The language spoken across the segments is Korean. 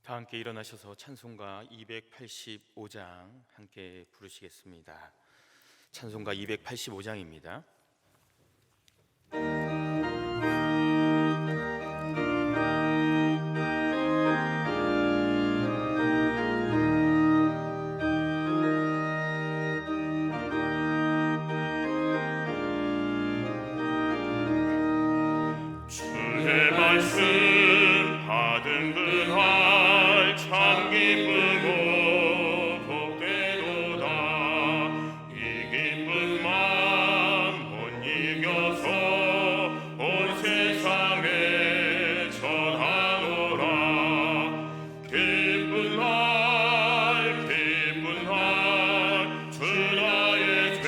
다 함께 일어나셔서 찬송가 285장 함께 부르시겠습니다. 찬송가 285장입니다. 주의 말씀 받은 그날 참 기쁘고 복되도다. 이 기쁜 맘 못 이겨서 온 세상에 전하노라. 기쁜 날 주 나의 죄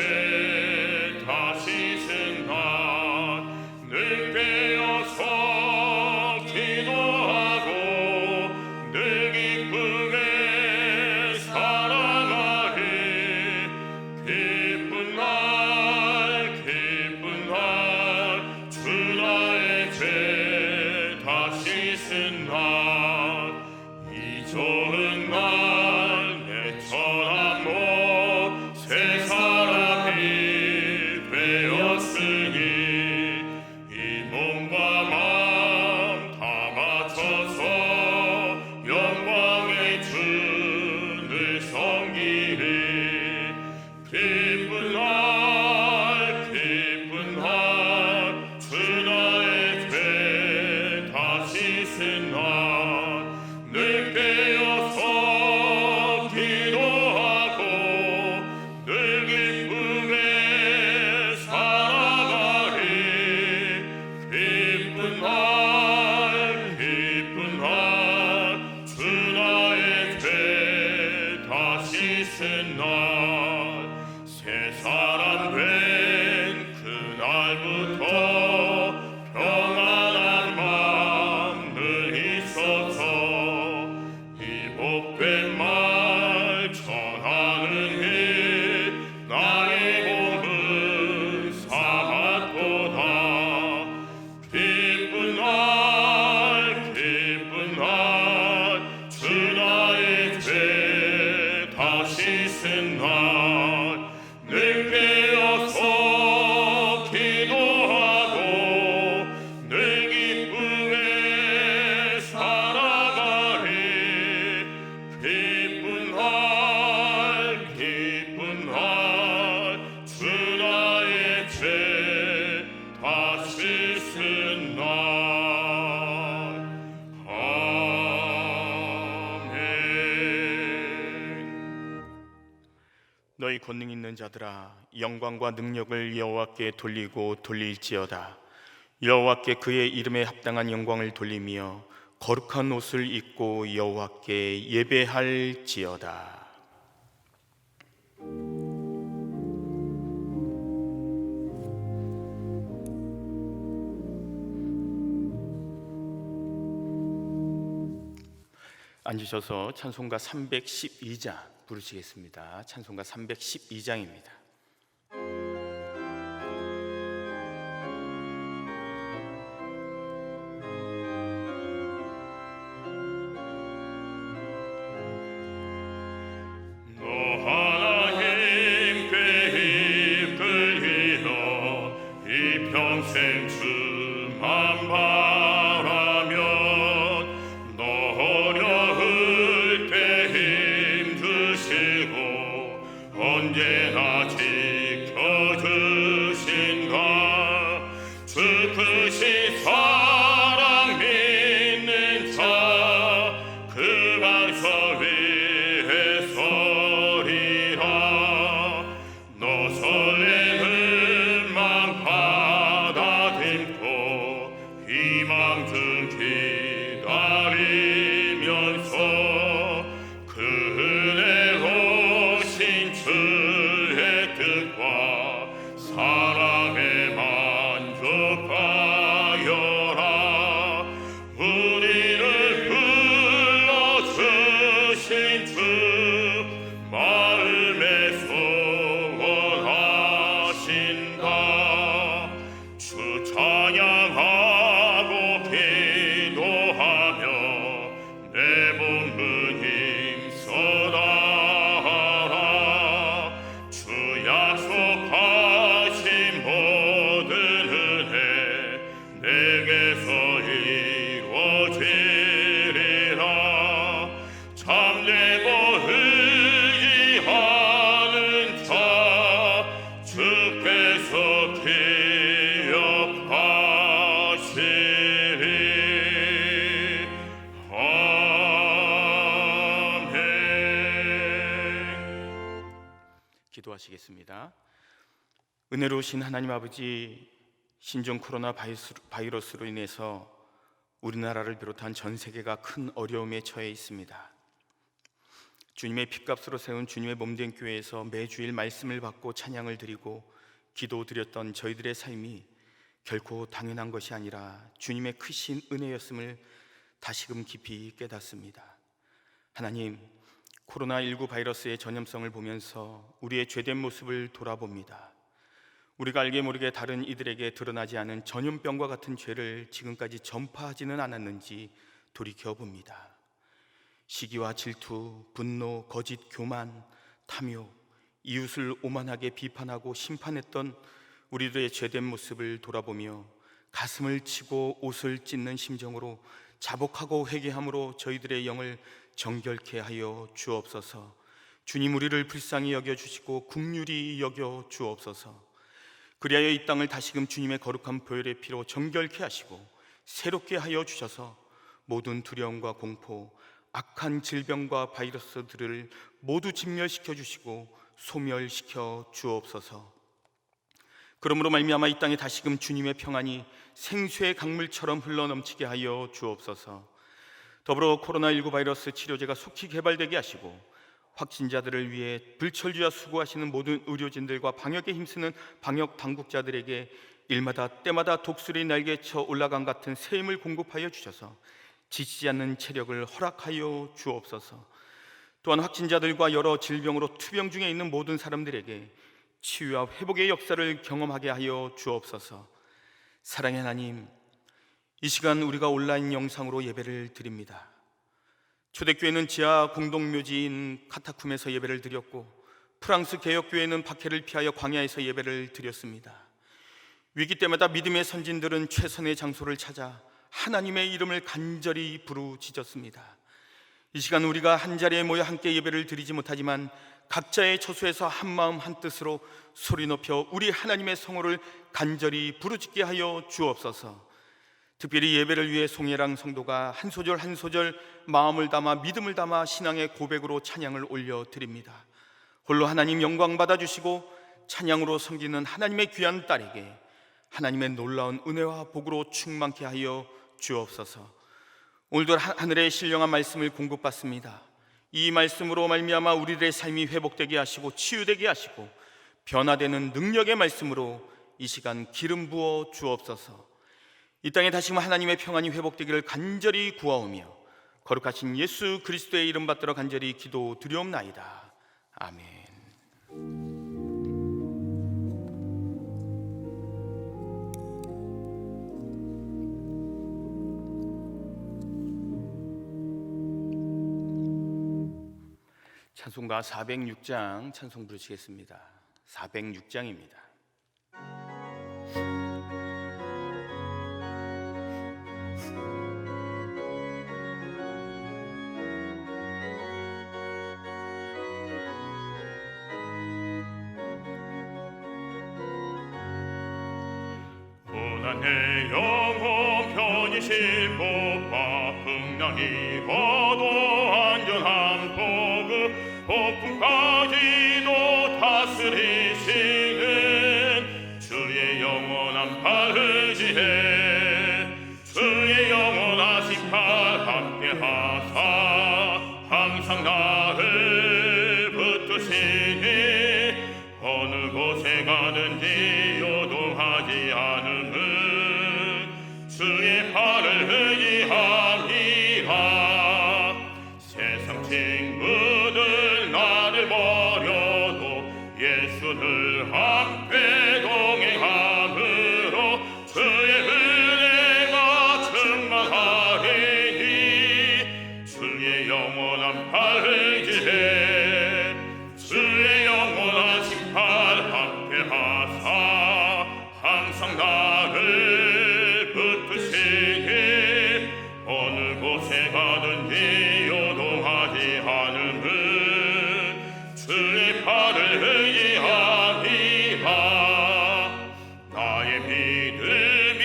다 씻은 날 늘 깨어서 기도하고 늘 기쁘게 살아가리. 기쁜 날 주 나의 죄 다 씻은 날 이 좋은 날 내 천한 몸 새 사람이 되었으니 이 몸과 마음 다 맞춰서 영광의 주를 섬기리. 기쁜 날 주 나의 죄 다 씻은 날 늘 깨어서 기도하고 늘 기쁘게 살아가리. 기쁜 날 주 나의 죄 다 씻은 날 새 사람 된 그날부터 평안한 마음 늘 있어서 이 복된 말 전하는 일 나의 몸은 삼았도다. 기쁜 날 주 나의 죄 다 씻은 날 늘 깨어서 기도하고 늘 기쁘게 살아가리. 기쁜 날 주 나의 죄 다 씻은 날. 아멘. 너희 권능 있는 자들아, 영광과 능력을 여호와께 돌리고 돌릴지어다. 여호와께 그의 이름에 합당한 영광을 돌리며 거룩한 옷을 입고 여호와께 예배할지어다. 앉으셔서 찬송가 312장 부르시겠습니다. 찬송가 312장입니다. 너 하나님께 이끌리너 이 평생 주만 바라면 너 어려울 때 힘 주시고 언제나 지켜주신가. 주 크신 사랑 믿는 자 그 방석 위에 서리라. 너 설레는 맘 받아들고 희망 등 기다리면서 그 은혜로우신 주의 뜻과 사랑에 만족하리. 기도하시겠습니다. 은혜로우신 하나님 아버지, 신종 코로나 바이러스로 인해서 우리나라를 비롯한 전 세계가 큰 어려움에 처해 있습니다. 주님의 핏값으로 세운 주님의 몸된 교회에서 매주일 말씀을 받고 찬양을 드리고 기도드렸던 저희들의 삶이 결코 당연한 것이 아니라 주님의 크신 은혜였음을 다시금 깊이 깨닫습니다. 하나님, 코로나19 바이러스의 전염성을 보면서 우리의 죄된 모습을 돌아봅니다. 우리가 알게 모르게 다른 이들에게 드러나지 않은 전염병과 같은 죄를 지금까지 전파하지는 않았는지 돌이켜봅니다. 시기와 질투, 분노, 거짓, 교만, 탐욕, 이웃을 오만하게 비판하고 심판했던 우리들의 죄된 모습을 돌아보며 가슴을 치고 옷을 찢는 심정으로 자복하고 회개함으로 저희들의 영을 정결케 하여 주옵소서. 주님, 우리를 불쌍히 여겨주시고 긍휼히 여겨 주옵소서. 그리하여 이 땅을 다시금 주님의 거룩한 보혈의 피로 정결케 하시고 새롭게 하여 주셔서 모든 두려움과 공포, 악한 질병과 바이러스들을 모두 진멸시켜 주시고 소멸시켜 주옵소서. 그러므로 말미암아 이 땅에 다시금 주님의 평안이 생수의 강물처럼 흘러넘치게 하여 주옵소서. 더불어 코로나19 바이러스 치료제가 속히 개발되게 하시고 확진자들을 위해 불철주야 수고하시는 모든 의료진들과 방역에 힘쓰는 방역 당국자들에게 일마다 때마다 독수리 날개쳐 올라간 같은 새 힘을 공급하여 주셔서 지치지 않는 체력을 허락하여 주옵소서. 또한 확진자들과 여러 질병으로 투병 중에 있는 모든 사람들에게 치유와 회복의 역사를 경험하게 하여 주옵소서. 사랑의 하나님, 이 시간 우리가 온라인 영상으로 예배를 드립니다. 초대교회는 지하 공동묘지인 카타쿰에서 예배를 드렸고 프랑스 개혁교회는 박해를 피하여 광야에서 예배를 드렸습니다. 위기 때마다 믿음의 선진들은 최선의 장소를 찾아 하나님의 이름을 간절히 부르짖었습니다. 이 시간 우리가 한자리에 모여 함께 예배를 드리지 못하지만 각자의 처소에서 한마음 한뜻으로 소리 높여 우리 하나님의 성호를 간절히 부르짖게 하여 주옵소서. 특별히 예배를 위해 송예랑 성도가 한 소절 한 소절 마음을 담아 믿음을 담아 신앙의 고백으로 찬양을 올려드립니다. 홀로 하나님 영광 받아주시고 찬양으로 섬기는 하나님의 귀한 딸에게 하나님의 놀라운 은혜와 복으로 충만케 하여 주옵소서. 오늘도 하늘의 신령한 말씀을 공급받습니다. 이 말씀으로 말미암아 우리들의 삶이 회복되게 하시고 치유되게 하시고 변화되는 능력의 말씀으로 이 시간 기름 부어 주옵소서. 이 땅에 다시금 하나님의 평안이 회복되기를 간절히 구하오며 거룩하신 예수 그리스도의 이름 받들어 간절히 기도드리옵나이다. 아멘. 찬송가 406장 찬송 부르시겠습니다. 406장입니다. 고난의 영혼 편이실 법과 풍랑이 와도 안전한 복음 폭풍까지도 다스리시는 주의 영원한 팔 의지해 주의 영원하신 팔 함께하사 항상 나를 붙드시니 어느 곳에 가든지 요동하지 않음은 주의 팔을 의지함이라. 세상 친구들 나를 버려도 예수를 함께 동행함으로 주의 은혜가 충만하리니 주의 영원한 팔 의지해 주의 영원하신 팔 함께하사 항상 나를 붙드시니 어느 곳에 가든지 요동하지 않음은 주의 팔을 의지함이라. 나의 믿음이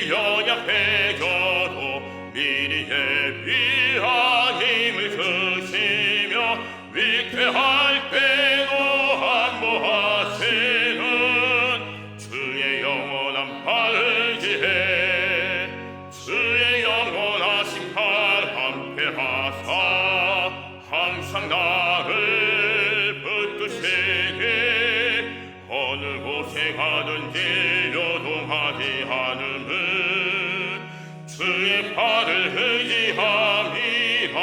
연약해져도 미리 예비한 힘을 주시며 위태할 때도 안보하 가든지 요동하지 않음은 주의 팔을 의지함이라.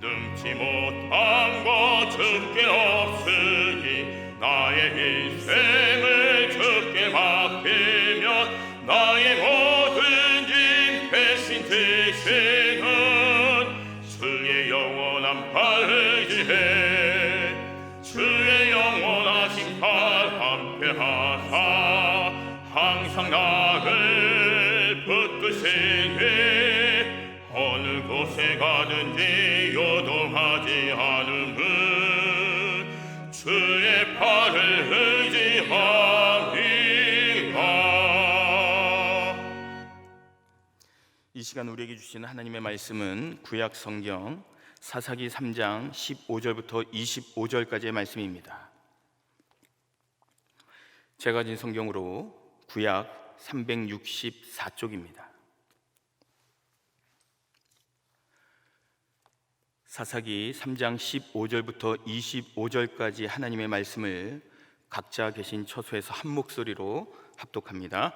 능치 못한 것 주께 없으니 나의 인생을 주께 맡기면 나의 모든 짐 대신 드시는 주의 영원한 팔 의지해. 주의 영원하신 팔 함께하사 항상 나를 붙드시니 어느 곳에 가든지 요동하지 않음은 주의 팔을 의지함이라. 이 시간 우리에게 주시는 하나님의 말씀은 구약 성경 사사기 3장 15절부터 25절까지의 말씀입니다. 제가 가진 성경으로 구약 364쪽입니다. 사사기 3장 15절부터 25절까지 하나님의 말씀을 각자 계신 처소에서 한 목소리로 합독합니다.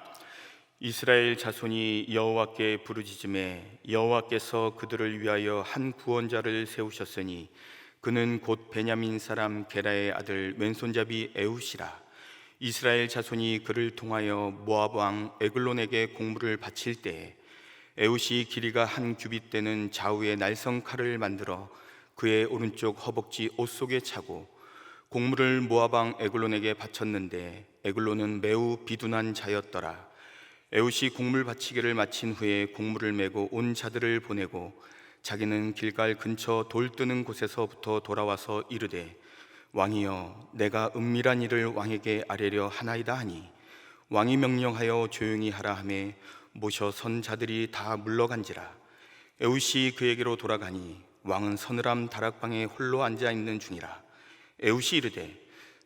이스라엘 자손이 여호와께 부르짖음에 여호와께서 그들을 위하여 한 구원자를 세우셨으니 그는 곧 베냐민 사람 게라의 아들 왼손잡이 에훗이라. 이스라엘 자손이 그를 통하여 모압 왕 에글론에게 공물을 바칠 때에 에훗이 길이가 한 규빗 되는 좌우의 날성 칼을 만들어 그의 오른쪽 허벅지 옷 속에 차고 공물을 모압 왕 에글론에게 바쳤는데 에글론은 매우 비둔한 자였더라. 에훗이 공물 바치기를 마친 후에 공물을 메고 온 자들을 보내고 자기는 길갈 근처 돌 뜨는 곳에서부터 돌아와서 이르되 왕이여 내가 은밀한 일을 왕에게 아뢰려 하나이다 하니 왕이 명령하여 조용히 하라 하매 모셔 선 자들이 다 물러간지라. 에훗이 그에게로 돌아가니 왕은 서늘함 다락방에 홀로 앉아 있는 중이라. 에훗이 이르되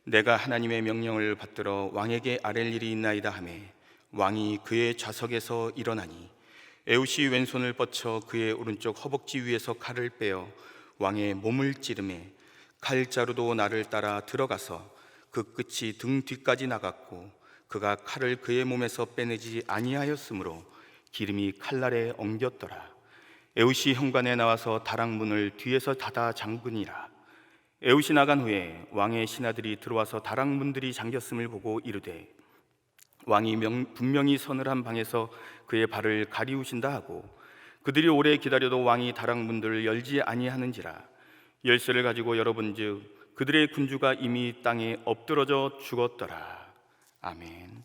내가 하나님의 명령을 받들어 왕에게 아랠 일이 있나이다 하매 왕이 그의 좌석에서 일어나니 에훗이 왼손을 뻗쳐 그의 오른쪽 허벅지 위에서 칼을 빼어 왕의 몸을 찌르매 칼자루도 나를 따라 들어가서 그 끝이 등 뒤까지 나갔고 그가 칼을 그의 몸에서 빼내지 아니하였으므로 기름이 칼날에 엉겼더라. 에훗이 현관에 나와서 다락문을 뒤에서 닫아 잠그니라. 에훗이 나간 후에 왕의 신하들이 들어와서 다락문들이 잠겼음을 보고 이르되 왕이 분명히 서늘한 방에서 그의 발을 가리우신다 하고 그들이 오래 기다려도 왕이 다락문들을 열지 아니하는지라. 열쇠를 가지고 열어본즉 그들의 군주가 이미 땅에 엎드러져 죽었더라. 아멘.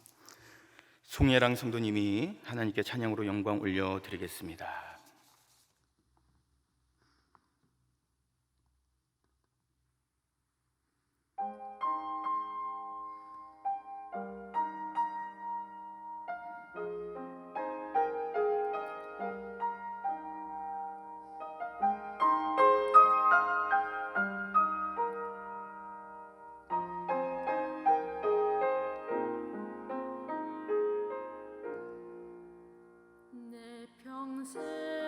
송예랑 성도님이 하나님께 찬양으로 영광 올려드리겠습니다. 내 평생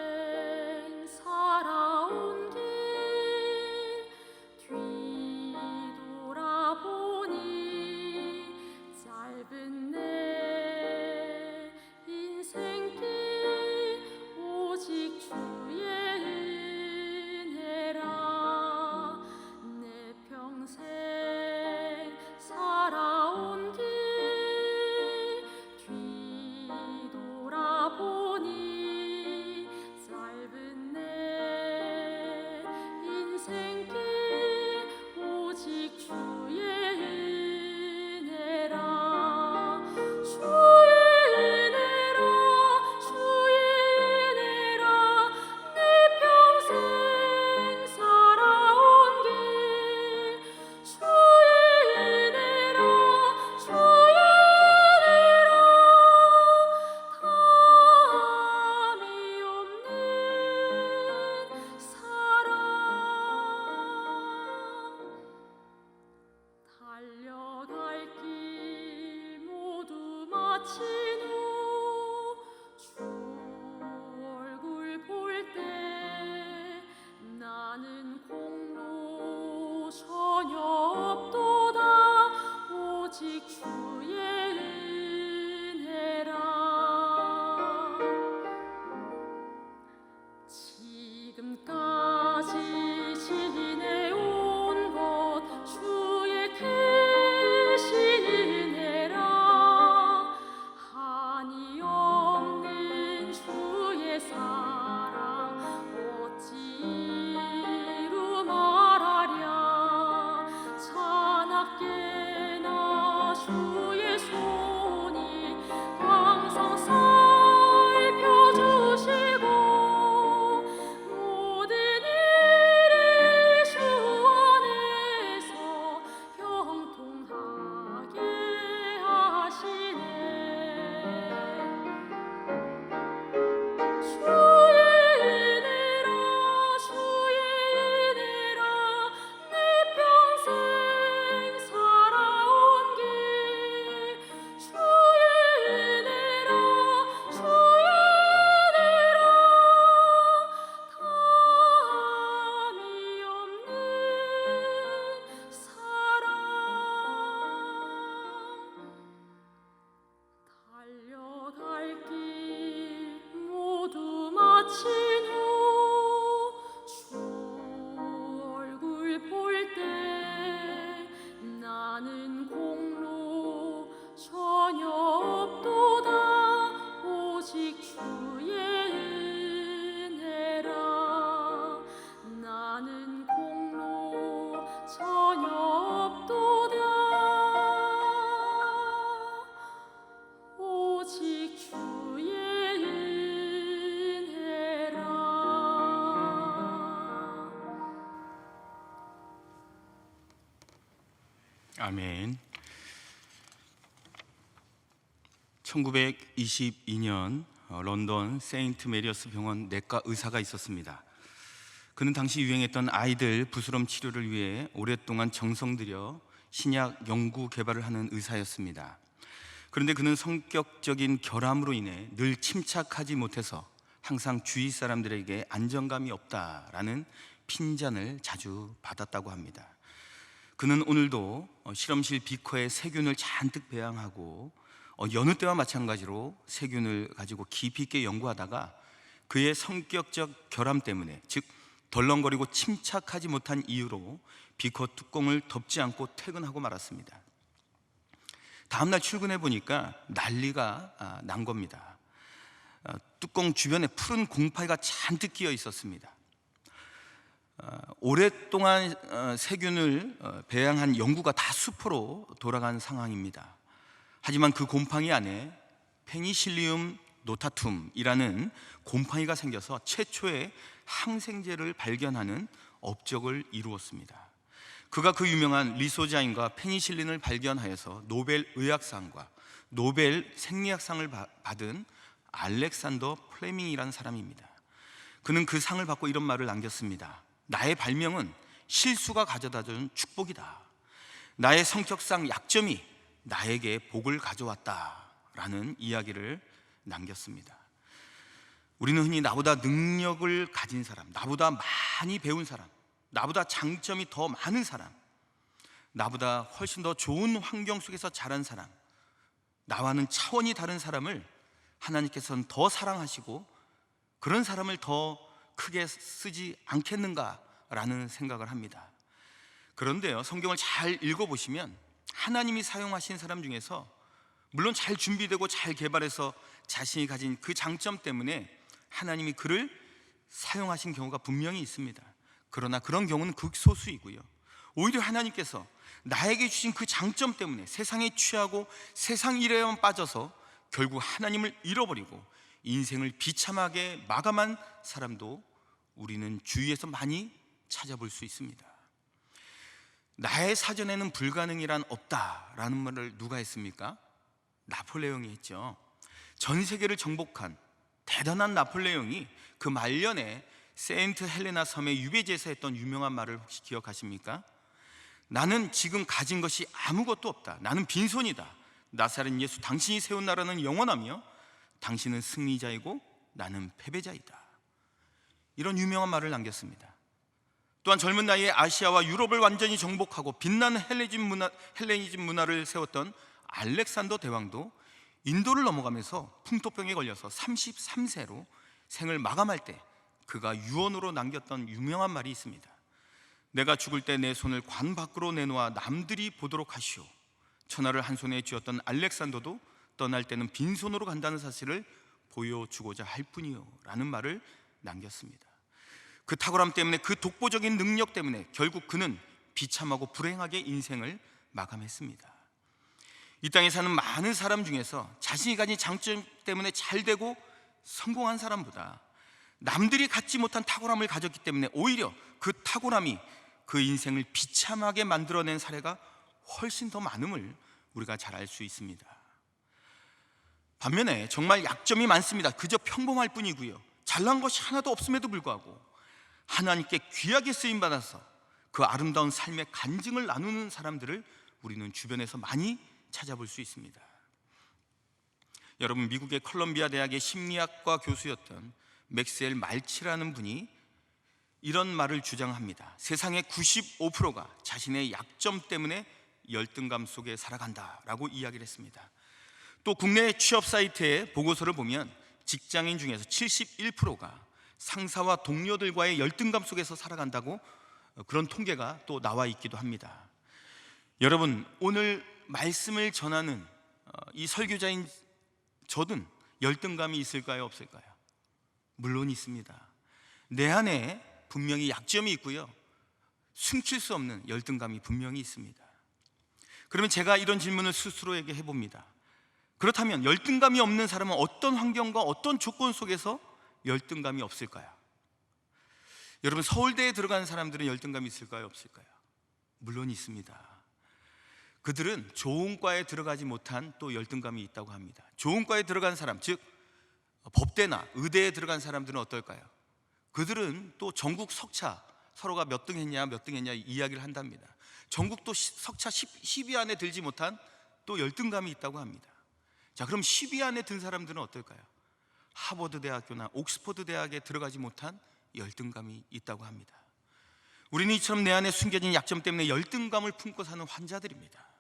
갈 길 모두 마친 후 주 얼굴 볼 때 나는 공로 전혀 없도다 오직 주의 은혜라 나는 공로 전혀 없도다 오직 주의 은혜라. 아멘. 1922년 런던 세인트 메리어스 병원 내과 의사가 있었습니다. 그는 당시 유행했던 아이들 부스럼 치료를 위해 오랫동안 정성 들여 신약 연구 개발을 하는 의사였습니다. 그런데 그는 성격적인 결함으로 인해 늘 침착하지 못해서 항상 주위 사람들에게 안정감이 없다라는 핀잔을 자주 받았다고 합니다. 그는 오늘도 실험실 비커에 세균을 잔뜩 배양하고 여느 때와 마찬가지로 세균을 가지고 깊이 있게 연구하다가 그의 성격적 결함 때문에, 즉 덜렁거리고 침착하지 못한 이유로 비커 뚜껑을 덮지 않고 퇴근하고 말았습니다. 다음날 출근해 보니까 난리가 난 겁니다. 뚜껑 주변에 푸른 곰팡이가 잔뜩 끼어 있었습니다. 오랫동안 세균을 배양한 연구가 다 수포로 돌아간 상황입니다. 하지만 그 곰팡이 안에 페니실리움 노타툼이라는 곰팡이가 생겨서 최초의 항생제를 발견하는 업적을 이루었습니다. 그가 그 유명한 리소자인과 페니실린을 발견하여서 노벨 의학상과 노벨 생리학상을 받은 알렉산더 플레밍이라는 사람입니다. 그는 그 상을 받고 이런 말을 남겼습니다. 나의 발명은 실수가 가져다준 축복이다. 나의 성격상 약점이 나에게 복을 가져왔다라는 이야기를 남겼습니다. 우리는 흔히 나보다 능력을 가진 사람, 나보다 많이 배운 사람, 나보다 장점이 더 많은 사람, 나보다 훨씬 더 좋은 환경 속에서 자란 사람, 나와는 차원이 다른 사람을 하나님께서는 더 사랑하시고 그런 사람을 더 크게 쓰지 않겠는가라는 생각을 합니다. 그런데요, 성경을 잘 읽어보시면 하나님이 사용하신 사람 중에서 물론 잘 준비되고 잘 개발해서 자신이 가진 그 장점 때문에 하나님이 그를 사용하신 경우가 분명히 있습니다. 그러나 그런 경우는 극소수이고요, 오히려 하나님께서 나에게 주신 그 장점 때문에 세상에 취하고 세상 일에만 빠져서 결국 하나님을 잃어버리고 인생을 비참하게 마감한 사람도 우리는 주위에서 많이 찾아볼 수 있습니다. 나의 사전에는 불가능이란 없다라는 말을 누가 했습니까? 나폴레옹이 했죠. 전 세계를 정복한 대단한 나폴레옹이 그 말년에 세인트 헬레나 섬에 유배지에서 했던 유명한 말을 혹시 기억하십니까? 나는 지금 가진 것이 아무것도 없다. 나는 빈손이다. 나사렛 예수 당신이 세운 나라는 영원하며 당신은 승리자이고 나는 패배자이다. 이런 유명한 말을 남겼습니다. 또한 젊은 나이에 아시아와 유럽을 완전히 정복하고 빛나는 헬레니즘 문화를 세웠던 알렉산더 대왕도 인도를 넘어가면서 풍토병에 걸려서 33세로 생을 마감할 때 그가 유언으로 남겼던 유명한 말이 있습니다. 내가 죽을 때 내 손을 관 밖으로 내놓아 남들이 보도록 하시오. 천하를 한 손에 쥐었던 알렉산더도 떠날 때는 빈손으로 간다는 사실을 보여주고자 할 뿐이요 라는 말을 남겼습니다. 그 탁월함 때문에, 그 독보적인 능력 때문에 결국 그는 비참하고 불행하게 인생을 마감했습니다. 이 땅에 사는 많은 사람 중에서 자신이 가진 장점 때문에 잘되고 성공한 사람보다 남들이 갖지 못한 탁월함을 가졌기 때문에 오히려 그 탁월함이 그 인생을 비참하게 만들어낸 사례가 훨씬 더 많음을 우리가 잘 알 수 있습니다. 반면에 정말 약점이 많습니다. 그저 평범할 뿐이고요, 잘난 것이 하나도 없음에도 불구하고 하나님께 귀하게 쓰임받아서 그 아름다운 삶의 간증을 나누는 사람들을 우리는 주변에서 많이 찾아볼 수 있습니다. 여러분, 미국의 컬럼비아 대학의 심리학과 교수였던 맥스웰 말치라는 분이 이런 말을 주장합니다. 세상의 95%가 자신의 약점 때문에 열등감 속에 살아간다라고 이야기를 했습니다. 또 국내 취업 사이트의 보고서를 보면 직장인 중에서 71%가 상사와 동료들과의 열등감 속에서 살아간다고 그런 통계가 또 나와 있기도 합니다. 여러분, 오늘 말씀을 전하는 이 설교자인 저든 열등감이 있을까요, 없을까요? 물론 있습니다. 내 안에 분명히 약점이 있고요, 숨길 수 없는 열등감이 분명히 있습니다. 그러면 제가 이런 질문을 스스로에게 해봅니다. 그렇다면 열등감이 없는 사람은 어떤 환경과 어떤 조건 속에서 열등감이 없을까요? 여러분, 서울대에 들어가는 사람들은 열등감이 있을까요, 없을까요? 물론 있습니다. 그들은 좋은 과에 들어가지 못한 또 열등감이 있다고 합니다. 좋은 과에 들어간 사람, 즉 법대나 의대에 들어간 사람들은 어떨까요? 그들은 또 전국 석차, 서로가 몇 등 했냐 이야기를 한답니다. 전국도 석차 10위 안에 들지 못한 또 열등감이 있다고 합니다. 자, 그럼 10위 안에 든 사람들은 어떨까요? 하버드 대학교나 옥스퍼드 대학에 들어가지 못한 열등감이 있다고 합니다. 우리는 이처럼 내 안에 숨겨진 약점 때문에 열등감을 품고 사는 환자들입니다.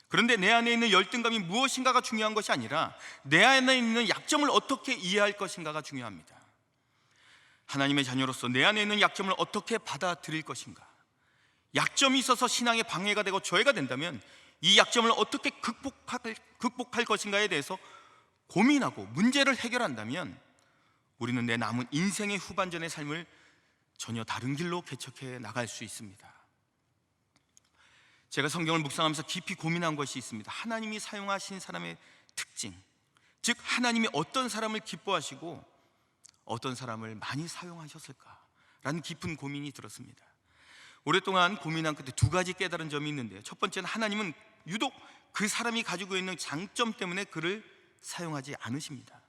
그런데 내 안에 있는 열등감이 무엇인가가 중요한 것이 아니라 내 안에 있는 약점을 어떻게 이해할 것인가가 중요합니다. 하나님의 자녀로서 내 안에 있는 약점을 어떻게 받아들일 것인가, 약점이 있어서 신앙에 방해가 되고 저해가 된다면 이 약점을 어떻게 극복할 것인가에 대해서 고민하고 문제를 해결한다면 우리는 내 남은 인생의 후반전의 삶을 전혀 다른 길로 개척해 나갈 수 있습니다. 제가 성경을 묵상하면서 깊이 고민한 것이 있습니다. 하나님이 사용하신 사람의 특징, 즉 하나님이 어떤 사람을 기뻐하시고 어떤 사람을 많이 사용하셨을까라는 깊은 고민이 들었습니다. 오랫동안 고민한 끝에 두 가지 깨달은 점이 있는데요, 첫 번째는 하나님은 유독 그 사람이 가지고 있는 장점 때문에 그를 사용하지 않으십니다.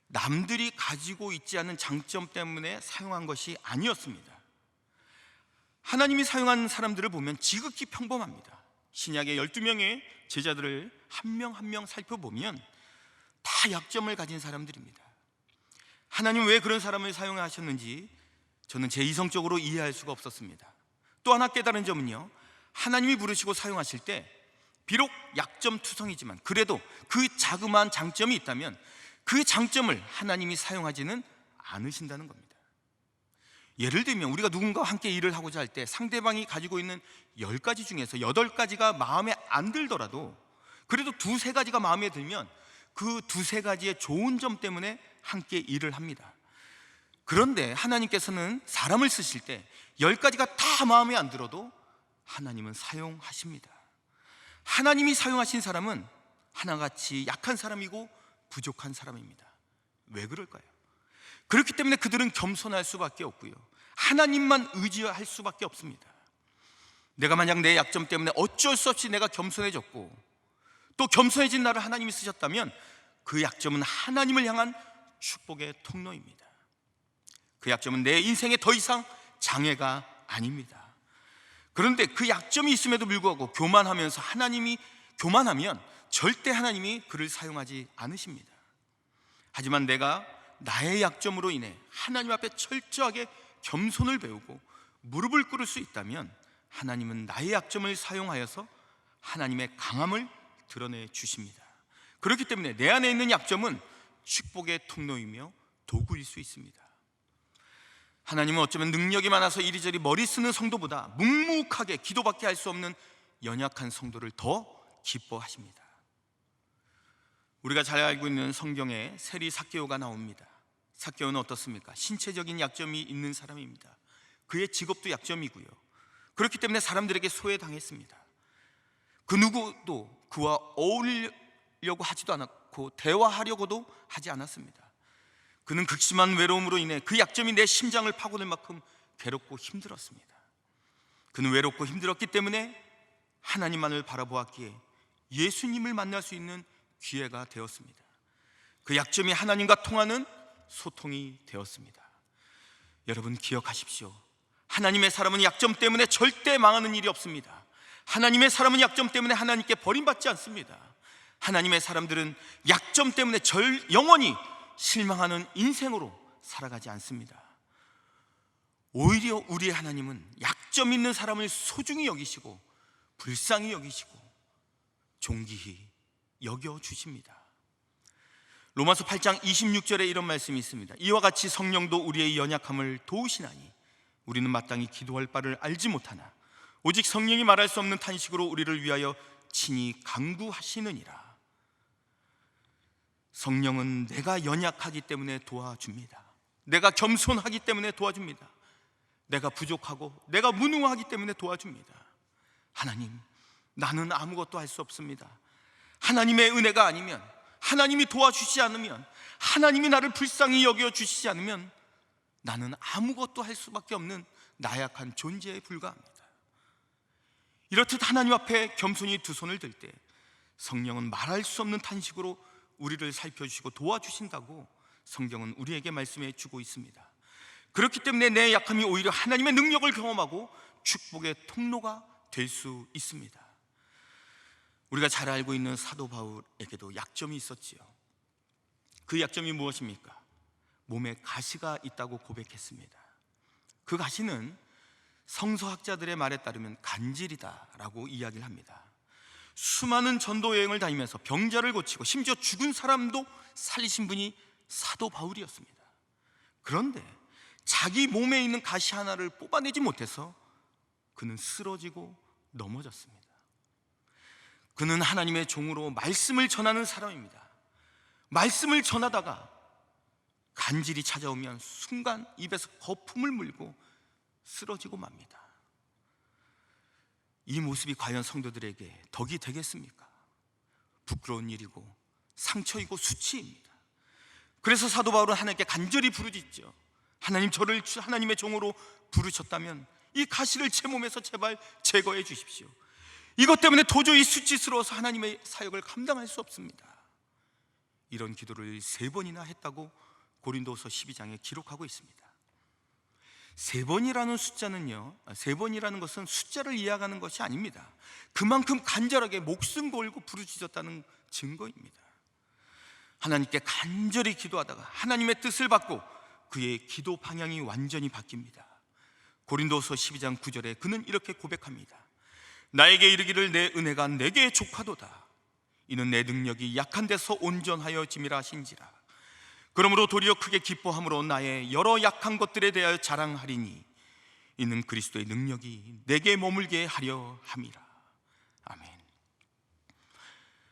남들이 가지고 있지 않은 장점 때문에 사용한 것이 아니었습니다. 하나님이 사용한 사람들을 보면 지극히 평범합니다. 신약의 12명의 제자들을 한 명 한 명 살펴보면 다 약점을 가진 사람들입니다. 하나님 왜 그런 사람을 사용하셨는지 저는 제 이성적으로 이해할 수가 없었습니다. 또 하나 깨달은 점은요, 하나님이 부르시고 사용하실 때 비록 약점투성이지만 그래도 그 자그마한 장점이 있다면 그 장점을 하나님이 사용하지는 않으신다는 겁니다. 예를 들면 우리가 누군가와 함께 일을 하고자 할 때 상대방이 가지고 있는 10가지 중에서 8가지가 마음에 안 들더라도 그래도 2-3가지가 마음에 들면 그 2-3가지의 좋은 점 때문에 함께 일을 합니다. 그런데 하나님께서는 사람을 쓰실 때 10가지가 다 마음에 안 들어도 하나님은 사용하십니다. 하나님이 사용하신 사람은 하나같이 약한 사람이고 부족한 사람입니다. 왜 그럴까요? 그렇기 때문에 그들은 겸손할 수밖에 없고요, 하나님만 의지할 수밖에 없습니다. 내가 만약 내 약점 때문에 어쩔 수 없이 내가 겸손해졌고 또 겸손해진 나를 하나님이 쓰셨다면 그 약점은 하나님을 향한 축복의 통로입니다. 그 약점은 내 인생에 더 이상 장애가 아닙니다. 그런데 그 약점이 있음에도 불구하고 교만하면 절대 하나님이 그를 사용하지 않으십니다. 하지만 내가 나의 약점으로 인해 하나님 앞에 철저하게 겸손을 배우고 무릎을 꿇을 수 있다면 하나님은 나의 약점을 사용하여서 하나님의 강함을 드러내 주십니다. 그렇기 때문에 내 안에 있는 약점은 축복의 통로이며 도구일 수 있습니다. 하나님은 어쩌면 능력이 많아서 이리저리 머리 쓰는 성도보다 묵묵하게 기도밖에 할 수 없는 연약한 성도를 더 기뻐하십니다. 우리가 잘 알고 있는 성경에 세리 삭개오가 나옵니다. 삭개오는 어떻습니까? 신체적인 약점이 있는 사람입니다. 그의 직업도 약점이고요, 그렇기 때문에 사람들에게 소외당했습니다. 그 누구도 그와 어울리려고 하지도 않았고 대화하려고도 하지 않았습니다. 그는 극심한 외로움으로 인해 그 약점이 내 심장을 파고들 만큼 괴롭고 힘들었습니다. 그는 외롭고 힘들었기 때문에 하나님만을 바라보았기에 예수님을 만날 수 있는 기회가 되었습니다. 그 약점이 하나님과 통하는 소통이 되었습니다. 여러분 기억하십시오. 하나님의 사람은 약점 때문에 절대 망하는 일이 없습니다. 하나님의 사람은 약점 때문에 하나님께 버림받지 않습니다. 하나님의 사람들은 약점 때문에 영원히 실망하는 인생으로 살아가지 않습니다. 오히려 우리의 하나님은 약점 있는 사람을 소중히 여기시고 불쌍히 여기시고 존귀히 여겨 주십니다. 로마서 8장 26절에 이런 말씀이 있습니다. 이와 같이 성령도 우리의 연약함을 도우시나니 우리는 마땅히 기도할 바를 알지 못하나 오직 성령이 말할 수 없는 탄식으로 우리를 위하여 친히 간구하시느니라. 성령은 내가 연약하기 때문에 도와줍니다. 내가 겸손하기 때문에 도와줍니다. 내가 부족하고 내가 무능하기 때문에 도와줍니다. 하나님, 나는 아무것도 할 수 없습니다. 하나님의 은혜가 아니면, 하나님이 도와주시지 않으면, 하나님이 나를 불쌍히 여겨주시지 않으면 나는 아무것도 할 수밖에 없는 나약한 존재에 불과합니다. 이렇듯 하나님 앞에 겸손히 두 손을 들 때 성령은 말할 수 없는 탄식으로 우리를 살펴주시고 도와주신다고 성경은 우리에게 말씀해 주고 있습니다. 그렇기 때문에 내 약함이 오히려 하나님의 능력을 경험하고 축복의 통로가 될 수 있습니다. 우리가 잘 알고 있는 사도 바울에게도 약점이 있었지요. 그 약점이 무엇입니까? 몸에 가시가 있다고 고백했습니다. 그 가시는 성서학자들의 말에 따르면 간질이다라고 이야기를 합니다. 수많은 전도 여행을 다니면서 병자를 고치고 심지어 죽은 사람도 살리신 분이 사도 바울이었습니다. 그런데 자기 몸에 있는 가시 하나를 뽑아내지 못해서 그는 쓰러지고 넘어졌습니다. 그는 하나님의 종으로 말씀을 전하는 사람입니다. 말씀을 전하다가 간질이 찾아오면 순간 입에서 거품을 물고 쓰러지고 맙니다. 이 모습이 과연 성도들에게 덕이 되겠습니까? 부끄러운 일이고 상처이고 수치입니다. 그래서 사도 바울은 하나님께 간절히 부르짖죠. 하나님, 저를 하나님의 종으로 부르셨다면 이 가시를 제 몸에서 제발 제거해 주십시오. 이것 때문에 도저히 수치스러워서 하나님의 사역을 감당할 수 없습니다. 이런 기도를 3번이나 했다고 고린도서 12장에 기록하고 있습니다. 3번이라는 숫자는요, 3번이라는 것은 숫자를 이해하는 것이 아닙니다. 그만큼 간절하게 목숨 걸고 부르짖었다는 증거입니다. 하나님께 간절히 기도하다가 하나님의 뜻을 받고 그의 기도 방향이 완전히 바뀝니다. 고린도서 12장 9절에 그는 이렇게 고백합니다. 나에게 이르기를 내 은혜가 내게 족하도다. 이는 내 능력이 약한 데서 온전하여 짐이라 하신지라. 그러므로 도리어 크게 기뻐함으로 나의 여러 약한 것들에 대하여 자랑하리니 이는 그리스도의 능력이 내게 머물게 하려 함이라. 아멘.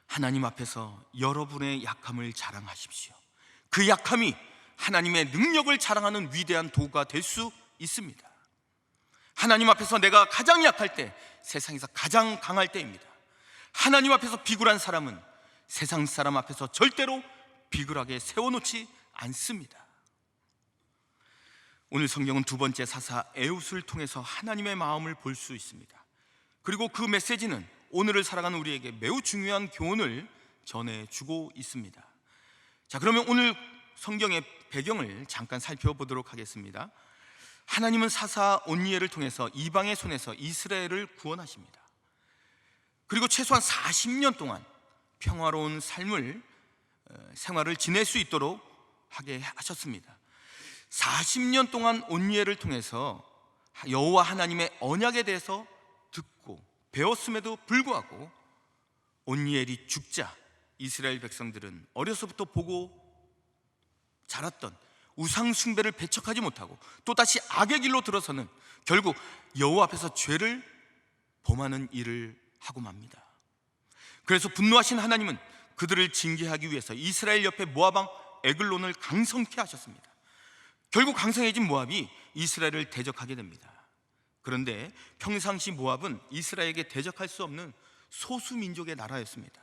하나님 앞에서 여러분의 약함을 자랑하십시오. 그 약함이 하나님의 능력을 자랑하는 위대한 도구가 될 수 있습니다. 하나님 앞에서 내가 가장 약할 때 세상에서 가장 강할 때입니다. 하나님 앞에서 비굴한 사람은 세상 사람 앞에서 절대로 비굴하게 세워놓지 않습니다. 오늘 성경은 두 번째 사사 에웃을 통해서 하나님의 마음을 볼 수 있습니다. 그리고 그 메시지는 오늘을 살아가는 우리에게 매우 중요한 교훈을 전해주고 있습니다. 자, 그러면 오늘 성경의 배경을 잠깐 살펴보도록 하겠습니다. 하나님은 사사 온니엘을 통해서 이방의 손에서 이스라엘을 구원하십니다. 그리고 최소한 40년 동안 평화로운 생활을 지낼 수 있도록 하게 하셨습니다. 40년 동안 온니엘을 통해서 여호와 하나님의 언약에 대해서 듣고 배웠음에도 불구하고 온니엘이 죽자 이스라엘 백성들은 어려서부터 보고 자랐던 우상 숭배를 배척하지 못하고 또다시 악의 길로 들어서는 결국 여호와 앞에서 죄를 범하는 일을 하고 맙니다. 그래서 분노하신 하나님은 그들을 징계하기 위해서 이스라엘 옆에 모압 왕 에글론을 강성케 하셨습니다. 결국 강성해진 모압이 이스라엘을 대적하게 됩니다. 그런데 평상시 모압은 이스라엘에게 대적할 수 없는 소수민족의 나라였습니다.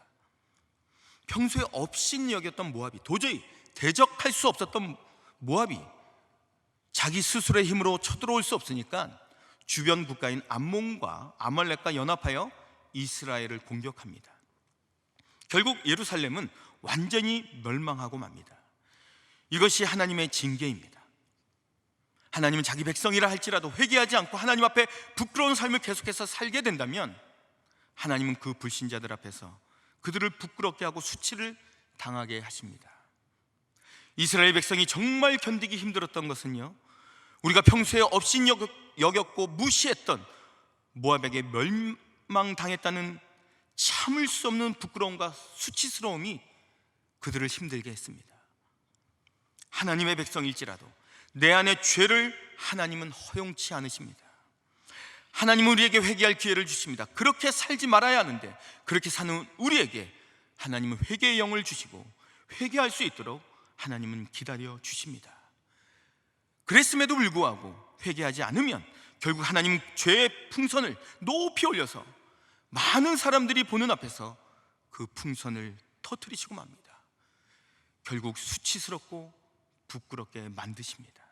평소에 업신 여겼던 모압이, 도저히 대적할 수 없었던 모압이 자기 스스로의 힘으로 쳐들어올 수 없으니까 주변 국가인 암몬과 아말렉과 연합하여 이스라엘을 공격합니다. 결국 예루살렘은 완전히 멸망하고 맙니다. 이것이 하나님의 징계입니다. 하나님은 자기 백성이라 할지라도 회개하지 않고 하나님 앞에 부끄러운 삶을 계속해서 살게 된다면 하나님은 그 불신자들 앞에서 그들을 부끄럽게 하고 수치를 당하게 하십니다. 이스라엘 백성이 정말 견디기 힘들었던 것은요, 우리가 평소에 업신 여겼고 무시했던 모압에게 멸망당했다는 참을 수 없는 부끄러움과 수치스러움이 그들을 힘들게 했습니다. 하나님의 백성일지라도 내 안의 죄를 하나님은 허용치 않으십니다. 하나님은 우리에게 회개할 기회를 주십니다. 그렇게 살지 말아야 하는데 그렇게 사는 우리에게 하나님은 회개의 영을 주시고 회개할 수 있도록 하나님은 기다려 주십니다. 그랬음에도 불구하고 회개하지 않으면 결국 하나님은 죄의 풍선을 높이 올려서 많은 사람들이 보는 앞에서 그 풍선을 터뜨리시고 맙니다. 결국 수치스럽고 부끄럽게 만드십니다.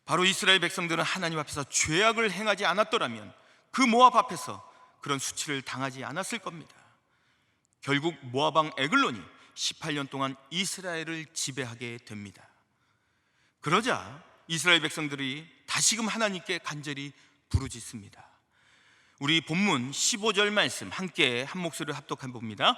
바로 이스라엘 백성들은 하나님 앞에서 죄악을 행하지 않았더라면 그 모압 앞에서 그런 수치를 당하지 않았을 겁니다. 결국 모압 왕 에글론이 18년 동안 이스라엘을 지배하게 됩니다. 그러자 이스라엘 백성들이 다시금 하나님께 간절히 부르짖습니다. 우리 본문 15절 말씀 함께 한 목소리로 합독해 봅니다.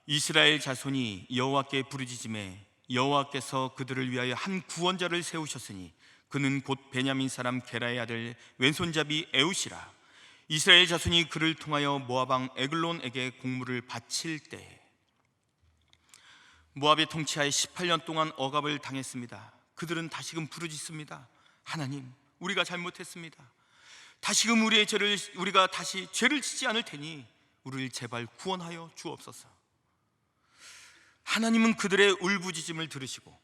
이스라엘 자손이 여호와께 부르짖음에 여호와께서 그들을 위하여 한 구원자를 세우셨으니 그는 곧 베냐민 사람 게라의 아들 왼손잡이 에웃이라. 이스라엘 자손이 그를 통하여 모압 왕 에글론에게 공물을 바칠 때 모압의 통치하에 18년 동안 억압을 당했습니다. 그들은 다시금 부르짖습니다. 하나님, 우리가 잘못했습니다. 다시금 우리가 다시 죄를 짓지 않을 테니 우리를 제발 구원하여 주옵소서. 하나님은 그들의 울부짖음을 들으시고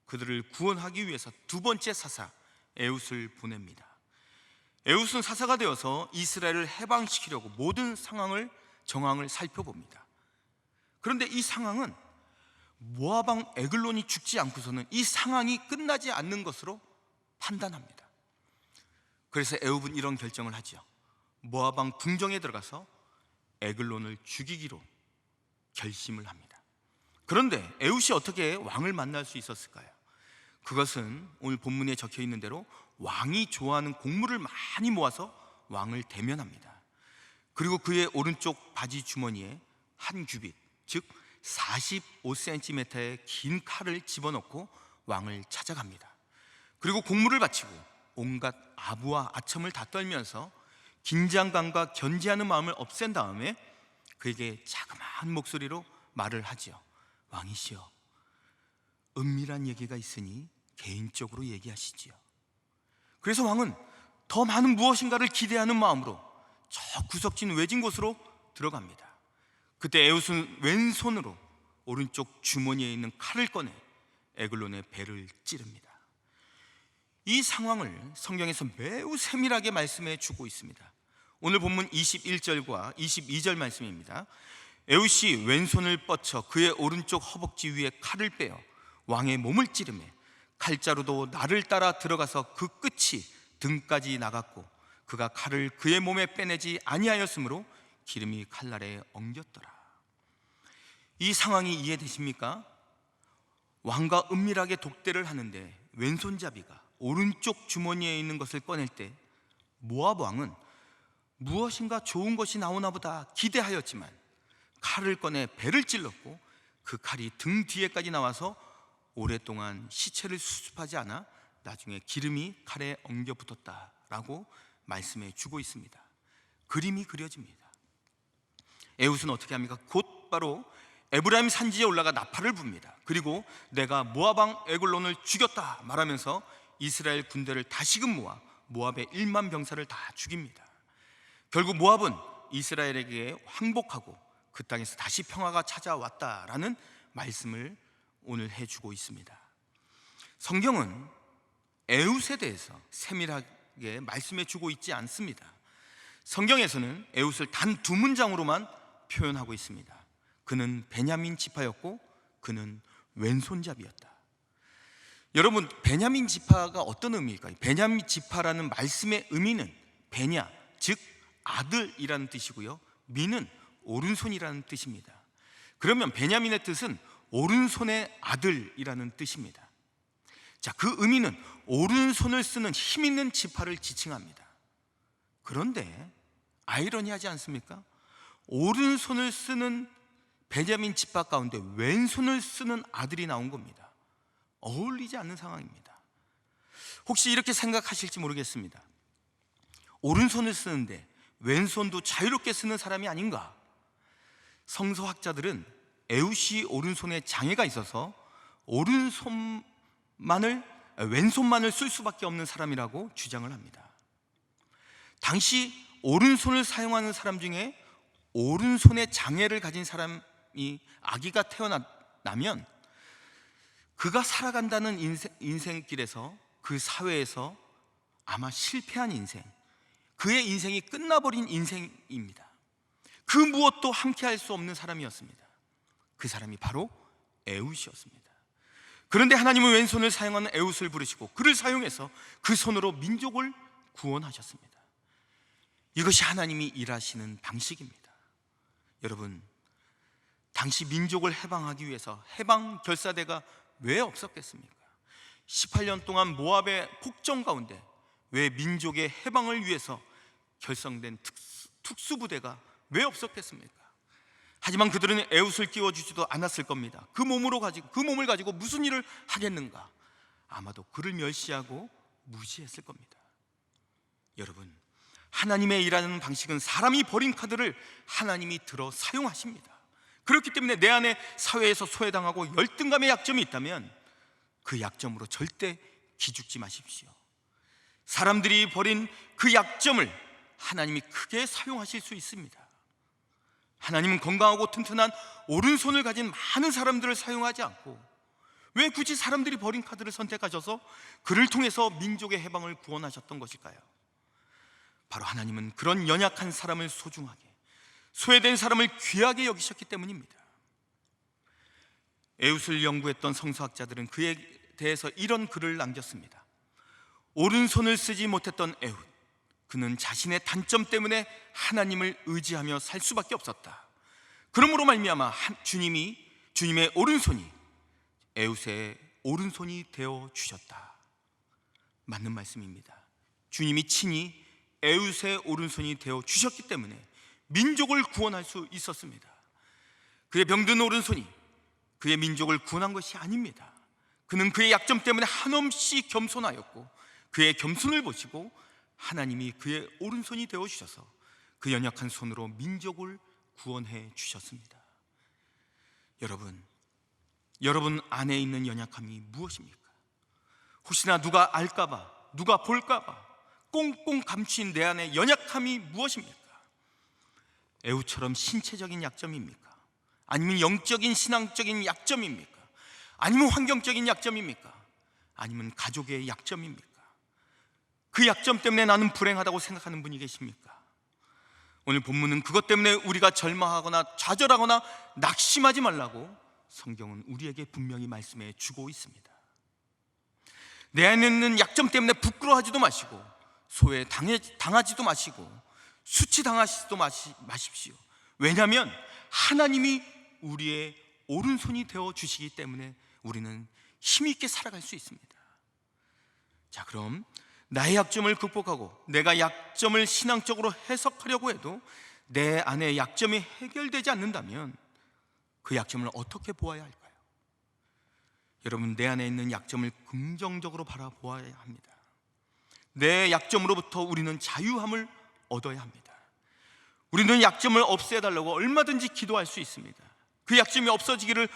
그들을 구원하기 위해서 두 번째 사사 에웃을 보냅니다. 에웃은 사사가 되어서 이스라엘을 해방시키려고 모든 정황을 살펴봅니다. 그런데 이 상황은 모압 왕 에글론이 죽지 않고서는 이 상황이 끝나지 않는 것으로 판단합니다. 그래서 에웃은 이런 결정을 하죠. 모압 왕 궁정에 들어가서 에글론을 죽이기로 결심을 합니다. 그런데 에웃이 어떻게 왕을 만날 수 있었을까요? 그것은 오늘 본문에 적혀 있는 대로 왕이 좋아하는 곡물을 많이 모아서 왕을 대면합니다. 그리고 그의 오른쪽 바지 주머니에 한 규빗, 즉 45cm의 긴 칼을 집어넣고 왕을 찾아갑니다. 그리고 곡물을 바치고 온갖 아부와 아첨을 다 떨면서 긴장감과 견제하는 마음을 없앤 다음에 그에게 자그마한 목소리로 말을 하지요. 왕이시여, 은밀한 얘기가 있으니 개인적으로 얘기하시지요. 그래서 왕은 더 많은 무엇인가를 기대하는 마음으로 저 구석진 외진 곳으로 들어갑니다. 그때 에웃은 왼손으로 오른쪽 주머니에 있는 칼을 꺼내 에글론의 배를 찌릅니다. 이 상황을 성경에서 매우 세밀하게 말씀해 주고 있습니다. 오늘 본문 21절과 22절 말씀입니다. 에웃이 왼손을 뻗쳐 그의 오른쪽 허벅지 위에 칼을 빼어 왕의 몸을 찌르매 칼자루도 날을 따라 들어가서 그 끝이 등까지 나갔고 그가 칼을 그의 몸에 빼내지 아니하였으므로 기름이 칼날에 엉겼더라. 이 상황이 이해되십니까? 왕과 은밀하게 독대를 하는데 왼손잡이가 오른쪽 주머니에 있는 것을 꺼낼 때 모압 왕은 무엇인가 좋은 것이 나오나 보다 기대하였지만 칼을 꺼내 배를 찔렀고 그 칼이 등 뒤에까지 나와서 오랫동안 시체를 수습하지 않아 나중에 기름이 칼에 엉겨 붙었다라고 말씀해 주고 있습니다. 그림이 그려집니다. 에웃은 어떻게 합니까? 곧바로 에브라임 산지에 올라가 나팔을 붑니다. 그리고 내가 모압 왕 에글론을 죽였다 말하면서 이스라엘 군대를 다시금 모아 모압의 1만 병사를 다 죽입니다. 결국 모압은 이스라엘에게 항복하고 그 땅에서 다시 평화가 찾아왔다라는 말씀을 오늘 해주고 있습니다. 성경은 에웃에 대해서 세밀하게 말씀해 주고 있지 않습니다. 성경에서는 에웃을 단 두 문장으로만 표현하고 있습니다. 그는 베냐민 지파였고 그는 왼손잡이였다. 여러분, 베냐민 지파가 어떤 의미일까요? 베냐민 지파라는 말씀의 의미는 베냐, 즉 아들이라는 뜻이고요, 민은 오른손이라는 뜻입니다. 그러면 베냐민의 뜻은 오른손의 아들이라는 뜻입니다. 자, 그 의미는 오른손을 쓰는 힘 있는 지파를 지칭합니다. 그런데 아이러니하지 않습니까? 오른손을 쓰는 베냐민 지파 가운데 왼손을 쓰는 아들이 나온 겁니다. 어울리지 않는 상황입니다. 혹시 이렇게 생각하실지 모르겠습니다. 오른손을 쓰는데 왼손도 자유롭게 쓰는 사람이 아닌가? 성서학자들은 에웃이 오른손에 장애가 있어서 왼손만을 쓸 수밖에 없는 사람이라고 주장을 합니다. 당시 오른손을 사용하는 사람 중에 오른손에 장애를 가진 사람이 아기가 태어나면 그가 살아간다는 인생길에서, 그 사회에서 아마 실패한 인생, 그의 인생이 끝나버린 인생입니다. 그 무엇도 함께할 수 없는 사람이었습니다. 그 사람이 바로 에웃이었습니다. 그런데 하나님은 왼손을 사용하는 에웃을 부르시고 그를 사용해서 그 손으로 민족을 구원하셨습니다. 이것이 하나님이 일하시는 방식입니다. 여러분, 당시 민족을 해방하기 위해서 해방 결사대가 왜 없었겠습니까? 18년 동안 모압의 폭정 가운데 왜 민족의 해방을 위해서 결성된 특수부대가 왜 없었겠습니까? 하지만 그들은 에웃을 끼워주지도 않았을 겁니다. 그 몸을 가지고 무슨 일을 하겠는가? 아마도 그를 멸시하고 무시했을 겁니다. 여러분, 하나님의 일하는 방식은 사람이 버린 카드를 하나님이 들어 사용하십니다. 그렇기 때문에 내 안에 사회에서 소외당하고 열등감의 약점이 있다면 그 약점으로 절대 기죽지 마십시오. 사람들이 버린 그 약점을 하나님이 크게 사용하실 수 있습니다. 하나님은 건강하고 튼튼한 오른손을 가진 많은 사람들을 사용하지 않고 왜 굳이 사람들이 버린 카드를 선택하셔서 그를 통해서 민족의 해방을 구원하셨던 것일까요? 바로 하나님은 그런 연약한 사람을 소중하게, 소외된 사람을 귀하게 여기셨기 때문입니다. 에웃을 연구했던 성서학자들은 그에 대해서 이런 글을 남겼습니다. 오른손을 쓰지 못했던 에웃, 그는 자신의 단점 때문에 하나님을 의지하며 살 수밖에 없었다. 그러므로 말미암아 주님의 오른손이 에웃의 오른손이 되어 주셨다. 맞는 말씀입니다. 주님이 친히 에웃의 오른손이 되어 주셨기 때문에 민족을 구원할 수 있었습니다. 그의 병든 오른손이 그의 민족을 구원한 것이 아닙니다. 그는 그의 약점 때문에 한없이 겸손하였고 그의 겸손을 보시고 하나님이 그의 오른손이 되어 주셔서 그 연약한 손으로 민족을 구원해 주셨습니다. 여러분 안에 있는 연약함이 무엇입니까? 혹시나 누가 알까봐, 누가 볼까봐 꽁꽁 감춘 내 안의 연약함이 무엇입니까? 에웃처럼 신체적인 약점입니까? 아니면 영적인 신앙적인 약점입니까? 아니면 환경적인 약점입니까? 아니면 가족의 약점입니까? 그 약점 때문에 나는 불행하다고 생각하는 분이 계십니까? 오늘 본문은 그것 때문에 우리가 절망하거나 좌절하거나 낙심하지 말라고 성경은 우리에게 분명히 말씀해 주고 있습니다. 내 안에 있는 약점 때문에 부끄러워하지도 마시고 소외당하지도 마시고 수치당하시지도 마십시오. 왜냐하면 하나님이 우리의 오른손이 되어 주시기 때문에 우리는 힘있게 살아갈 수 있습니다. 자, 그럼 나의 약점을 극복하고 내가 약점을 신앙적으로 해석하려고 해도 내 안에 약점이 해결되지 않는다면 그 약점을 어떻게 보아야 할까요? 여러분, 내 안에 있는 약점을 긍정적으로 바라보아야 합니다. 내 약점으로부터 우리는 자유함을 얻어야 합니다. 우리는 약점을 없애달라고 얼마든지 기도할 수 있습니다. 그 약점이 없어지기를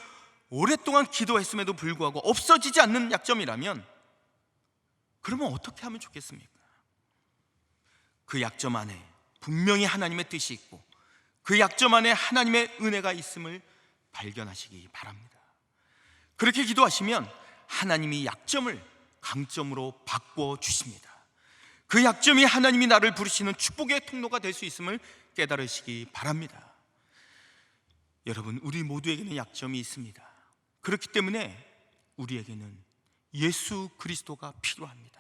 오랫동안 기도했음에도 불구하고 없어지지 않는 약점이라면 그러면 어떻게 하면 좋겠습니까? 그 약점 안에 분명히 하나님의 뜻이 있고 그 약점 안에 하나님의 은혜가 있음을 발견하시기 바랍니다. 그렇게 기도하시면 하나님이 약점을 강점으로 바꿔 주십니다. 그 약점이 하나님이 나를 부르시는 축복의 통로가 될 수 있음을 깨달으시기 바랍니다. 여러분, 우리 모두에게는 약점이 있습니다. 그렇기 때문에 우리에게는 예수 그리스도가 필요합니다.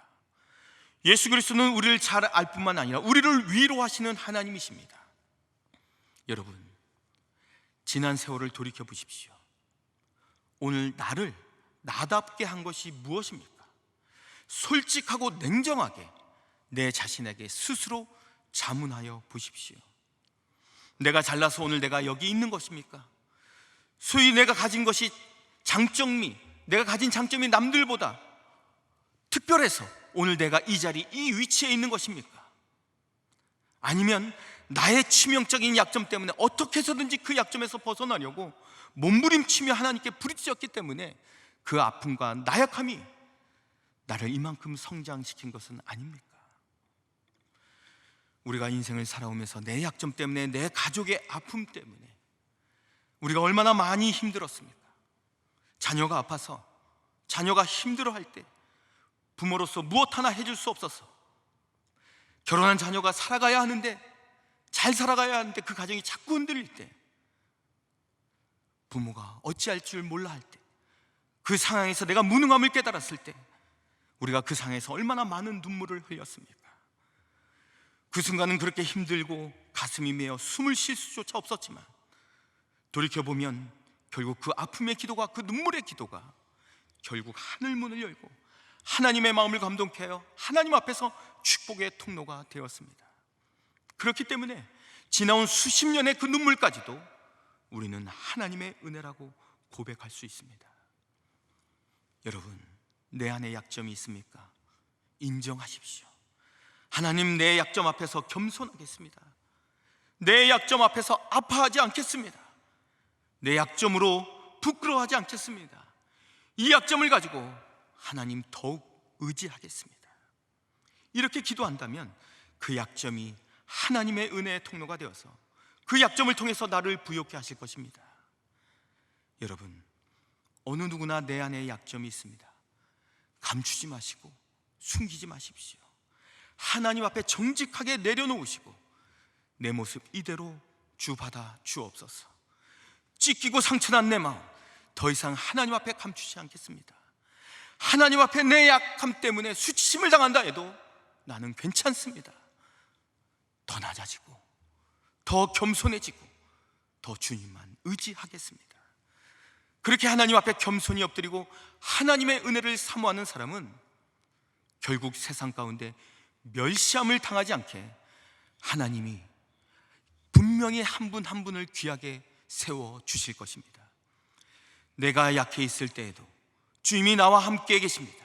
예수 그리스도는 우리를 잘 알 뿐만 아니라 우리를 위로하시는 하나님이십니다. 여러분, 지난 세월을 돌이켜 보십시오. 오늘 나를 나답게 한 것이 무엇입니까? 솔직하고 냉정하게 내 자신에게 스스로 자문하여 보십시오. 내가 잘나서 오늘 내가 여기 있는 것입니까? 소위 내가 가진 것이 내가 가진 장점이 남들보다 특별해서 오늘 내가 이 자리, 이 위치에 있는 것입니까? 아니면 나의 치명적인 약점 때문에 어떻게 해서든지 그 약점에서 벗어나려고 몸부림치며 하나님께 부르짖었기 때문에 그 아픔과 나약함이 나를 이만큼 성장시킨 것은 아닙니까? 우리가 인생을 살아오면서 내 약점 때문에, 내 가족의 아픔 때문에 우리가 얼마나 많이 힘들었습니까? 자녀가 아파서, 자녀가 힘들어할 때 부모로서 무엇 하나 해줄 수 없어서, 결혼한 자녀가 살아가야 하는데, 잘 살아가야 하는데 그 가정이 자꾸 흔들릴 때, 부모가 어찌할 줄 몰라 할 때, 그 상황에서 내가 무능함을 깨달았을 때 우리가 그 상황에서 얼마나 많은 눈물을 흘렸습니까? 그 순간은 그렇게 힘들고 가슴이 메어 숨을 쉴 수조차 없었지만 돌이켜보면 결국 그 아픔의 기도가, 그 눈물의 기도가 결국 하늘문을 열고 하나님의 마음을 감동케 하여 하나님 앞에서 축복의 통로가 되었습니다. 그렇기 때문에 지나온 수십 년의 그 눈물까지도 우리는 하나님의 은혜라고 고백할 수 있습니다. 여러분, 내 안에 약점이 있습니까? 인정하십시오. 하나님, 내 약점 앞에서 겸손하겠습니다. 내 약점 앞에서 아파하지 않겠습니다. 내 약점으로 부끄러워하지 않겠습니다. 이 약점을 가지고 하나님 더욱 의지하겠습니다. 이렇게 기도한다면 그 약점이 하나님의 은혜의 통로가 되어서 그 약점을 통해서 나를 부욕케 하실 것입니다. 여러분, 어느 누구나 내 안에 약점이 있습니다. 감추지 마시고 숨기지 마십시오. 하나님 앞에 정직하게 내려놓으시고 내 모습 이대로 주 받아 주옵소서. 찢기고 상처난 내 마음 더 이상 하나님 앞에 감추지 않겠습니다. 하나님 앞에 내 약함 때문에 수치심을 당한다 해도 나는 괜찮습니다. 더 낮아지고 더 겸손해지고 더 주님만 의지하겠습니다. 그렇게 하나님 앞에 겸손히 엎드리고 하나님의 은혜를 사모하는 사람은 결국 세상 가운데 멸시함을 당하지 않게 하나님이 분명히 한 분 한 분을 귀하게 세워주실 것입니다. 내가 약해 있을 때에도 주님이 나와 함께 계십니다.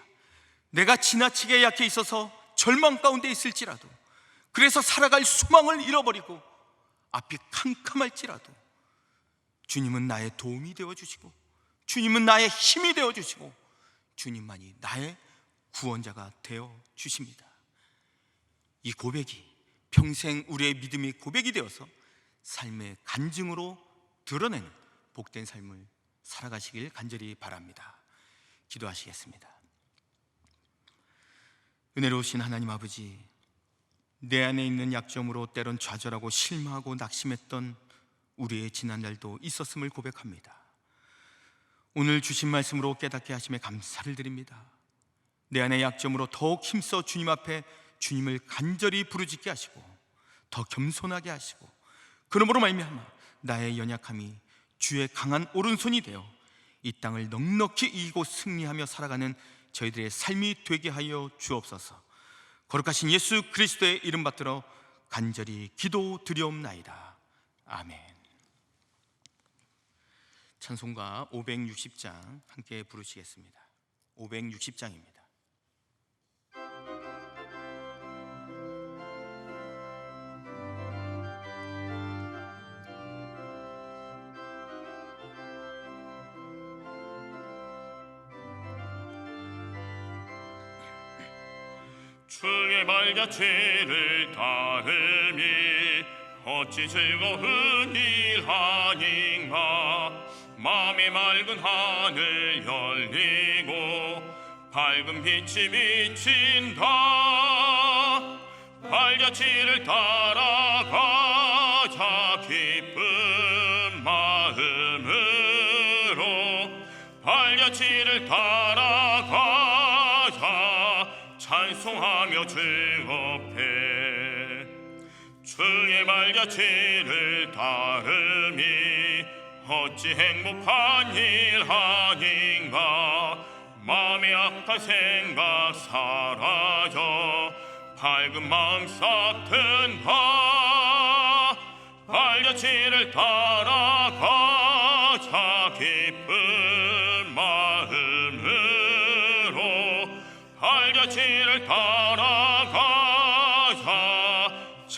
내가 지나치게 약해 있어서 절망 가운데 있을지라도, 그래서 살아갈 소망을 잃어버리고 앞이 캄캄할지라도 주님은 나의 도움이 되어주시고 주님은 나의 힘이 되어주시고 주님만이 나의 구원자가 되어주십니다. 이 고백이 평생 우리의 믿음의 고백이 되어서 삶의 간증으로 드러내는 복된 삶을 살아가시길 간절히 바랍니다. 기도하시겠습니다. 은혜로우신 하나님 아버지, 내 안에 있는 약점으로 때론 좌절하고 실망하고 낙심했던 우리의 지난날도 있었음을 고백합니다. 오늘 주신 말씀으로 깨닫게 하심에 감사를 드립니다. 내 안의 약점으로 더욱 힘써 주님 앞에 주님을 간절히 부르짖게 하시고 더 겸손하게 하시고, 그러므로 말미암아 나의 연약함이 주의 강한 오른손이 되어 이 땅을 넉넉히 이기고 승리하며 살아가는 저희들의 삶이 되게 하여 주옵소서. 거룩하신 예수 그리스도의 이름 받들어 간절히 기도드리옵나이다. 아멘. 찬송가 560장 함께 부르시겠습니다. 560장입니다. 주의 발자취를 따르미 어찌 즐거운 일 아닌가. 맘이 맑은 하늘 열리고 밝은 빛이 비친다. 발자취를 따라가자 기쁜 마음으로. 발자취를 따라가자 찬송하며 즐겁게. 주의 발자취를 따르미 어찌 행복한 일 아닌가. 마음의 악한 생각 사라져 밝은 마음 싹 든다. 발자취를 따라가자 기쁜 마음으로. 발자취를 따라가자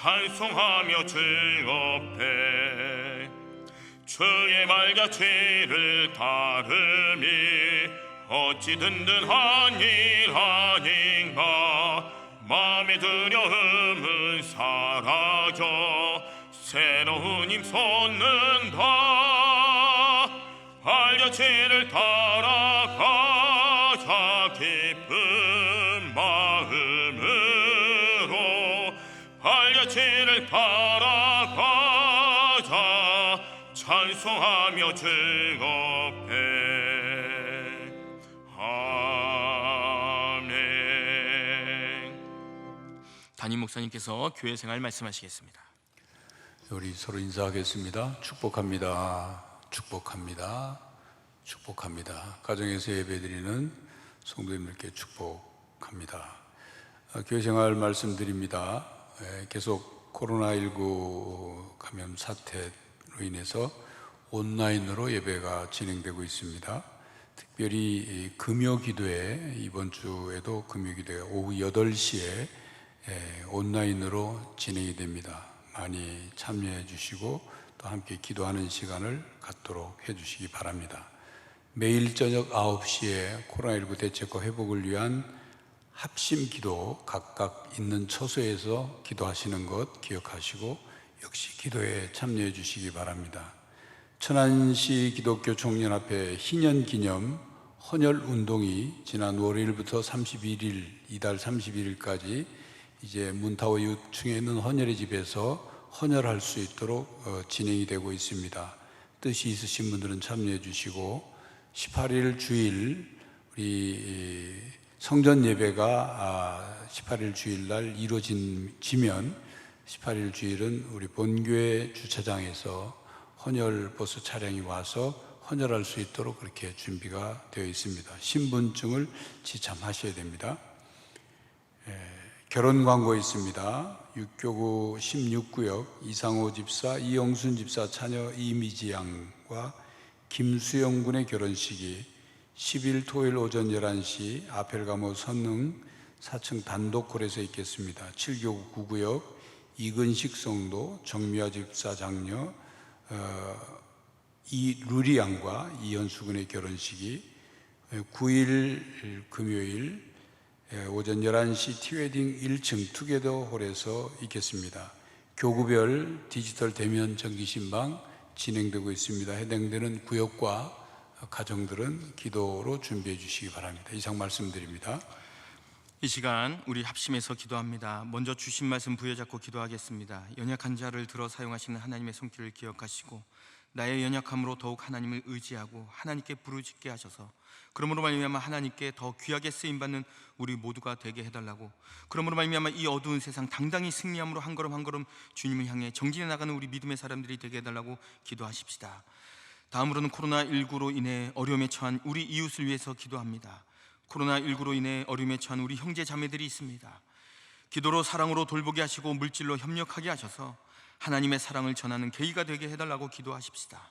찬송하며 즐겁해 주의 말같이를 따름이 어찌 든든한 일 아닌가 마음의 두려움은 사라져 새로운 힘 솟는다 알려지를 따라가자 기쁜 마음으로 알려지를 따라가자 찬송하며 즐겁해 아멘. 담임 목사님께서 교회 생활 말씀하시겠습니다. 우리 서로 인사하겠습니다. 축복합니다. 축복합니다. 축복합니다. 가정에서 예배드리는 성도님들께 축복합니다. 교회 생활 말씀드립니다. 계속 코로나19 감염 사태로 인해서 온라인으로 예배가 진행되고 있습니다. 특별히 금요 기도회, 이번 주에도 금요 기도회 오후 8시에 온라인으로 진행이 됩니다. 많이 참여해 주시고 또 함께 기도하는 시간을 갖도록 해 주시기 바랍니다. 매일 저녁 9시에 코로나19 대책과 회복을 위한 합심 기도 각각 있는 처소에서 기도하시는 것 기억하시고 역시 기도에 참여해 주시기 바랍니다. 천안시 기독교 총연합회 희년 기념 헌혈 운동이 지난 월요일부터 31일, 이달 31일까지 이제 문타워 6층에 있는 헌혈의 집에서 헌혈할 수 있도록 진행이 되고 있습니다. 뜻이 있으신 분들은 참여해 주시고 18일 주일 우리 성전 예배가 18일 주일날 이루어지면 18일 주일은 우리 본교회 주차장에서 헌혈 버스 차량이 와서 헌혈할 수 있도록 그렇게 준비가 되어 있습니다. 신분증을 지참하셔야 됩니다. 결혼 광고 있습니다. 육교구 16구역 이상호 집사, 이영순 집사 자녀 이미지 양과 김수영 군의 결혼식이 10일 토요일 오전 11시 아펠가모 선릉 4층 단독홀에서 있겠습니다. 7교구 9구역 이근식 성도 정미아 집사 장녀 이루리 양과 이현수 군의 결혼식이 9일 금요일 오전 11시 티웨딩 1층 투게더 홀에서 있겠습니다. 교구별 디지털 대면 정기신방 진행되고 있습니다. 해당되는 구역과 가정들은 기도로 준비해 주시기 바랍니다. 이상 말씀드립니다. 이 시간 우리 합심해서 기도합니다. 먼저 주신 말씀 부여잡고 기도하겠습니다. 연약한 자를 들어 사용하시는 하나님의 손길을 기억하시고 나의 연약함으로 더욱 하나님을 의지하고 하나님께 부르짖게 하셔서 그러므로 말미암아 하나님께 더 귀하게 쓰임받는 우리 모두가 되게 해달라고, 그러므로 말미암아 이 어두운 세상 당당히 승리함으로 한 걸음 한 걸음 주님을 향해 정진해 나가는 우리 믿음의 사람들이 되게 해달라고 기도하십시다. 다음으로는 코로나19로 인해 어려움에 처한 우리 이웃을 위해서 기도합니다. 코로나19로 인해 어려움에 처한 우리 형제 자매들이 있습니다. 기도로 사랑으로 돌보게 하시고 물질로 협력하게 하셔서 하나님의 사랑을 전하는 계기가 되게 해달라고 기도하십시다.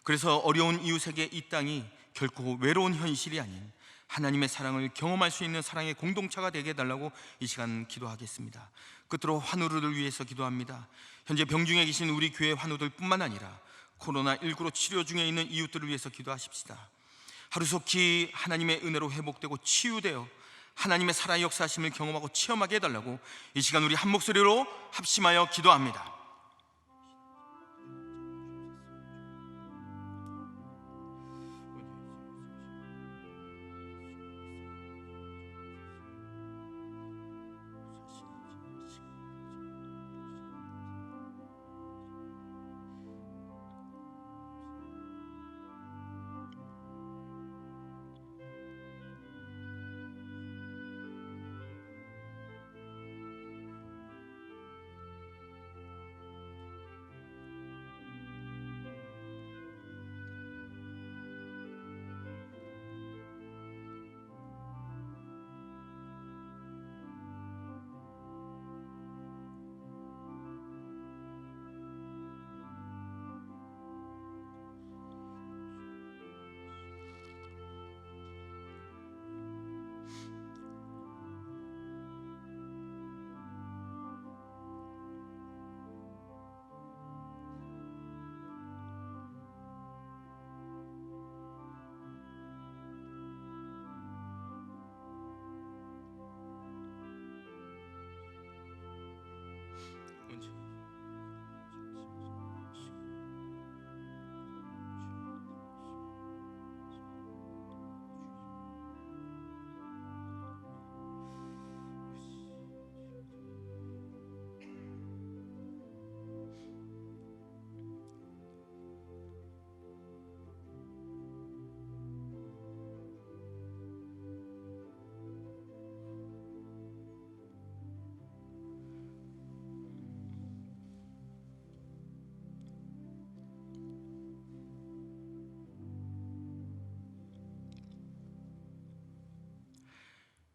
그래서 어려운 이웃에게 이 땅이 결코 외로운 현실이 아닌 하나님의 사랑을 경험할 수 있는 사랑의 공동체가 되게 해달라고 이 시간 기도하겠습니다. 끝으로 환우를 위해서 기도합니다. 현재 병중에 계신 우리 교회 환우들 뿐만 아니라 코로나19로 치료 중에 있는 이웃들을 위해서 기도하십시다. 하루속히 하나님의 은혜로 회복되고 치유되어 하나님의 살아의 역사하심을 경험하고 체험하게 해달라고 이 시간 우리 한 목소리로 합심하여 기도합니다.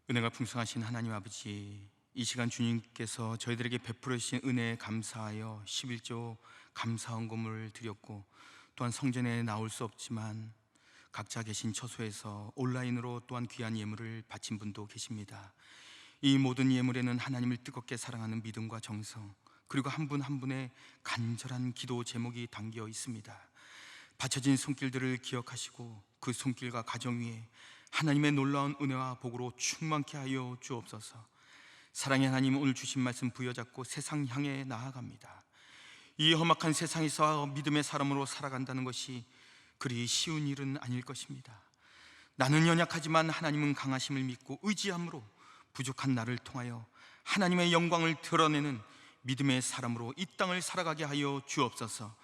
은혜가 풍성하신 하나님 아버지, 이 시간 주님께서 저희들에게 베풀어 주신 은혜에 감사하여 11조 감사헌금을 드렸고, 또한 성전에 나올 수 없지만 각자 계신 처소에서 온라인으로 또한 귀한 예물을 바친 분도 계십니다. 이 모든 예물에는 하나님을 뜨겁게 사랑하는 믿음과 정성, 그리고 한 분 한 분의 간절한 기도 제목이 담겨 있습니다. 바쳐진 손길들을 기억하시고 그 손길과 가정 위에 하나님의 놀라운 은혜와 복으로 충만케 하여 주옵소서. 사랑의 하나님, 오늘 주신 말씀 부여잡고 세상 향해 나아갑니다. 이 험악한 세상에서 믿음의 사람으로 살아간다는 것이 그리 쉬운 일은 아닐 것입니다. 나는 연약하지만 하나님은 강하심을 믿고 의지함으로 부족한 나를 통하여 하나님의 영광을 드러내는 믿음의 사람으로 이 땅을 살아가게 하여 주옵소서.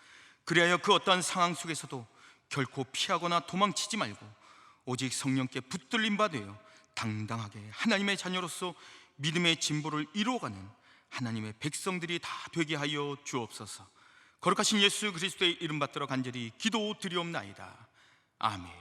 그리하여 그 어떠한 상황 속에서도 결코 피하거나 도망치지 말고 오직 성령께 붙들림 바 되어 당당하게 하나님의 자녀로서 믿음의 진보를 이루어가는 하나님의 백성들이 다 되게 하여 주옵소서. 거룩하신 예수 그리스도의 이름 받들어 간절히 기도드리옵나이다. 아멘.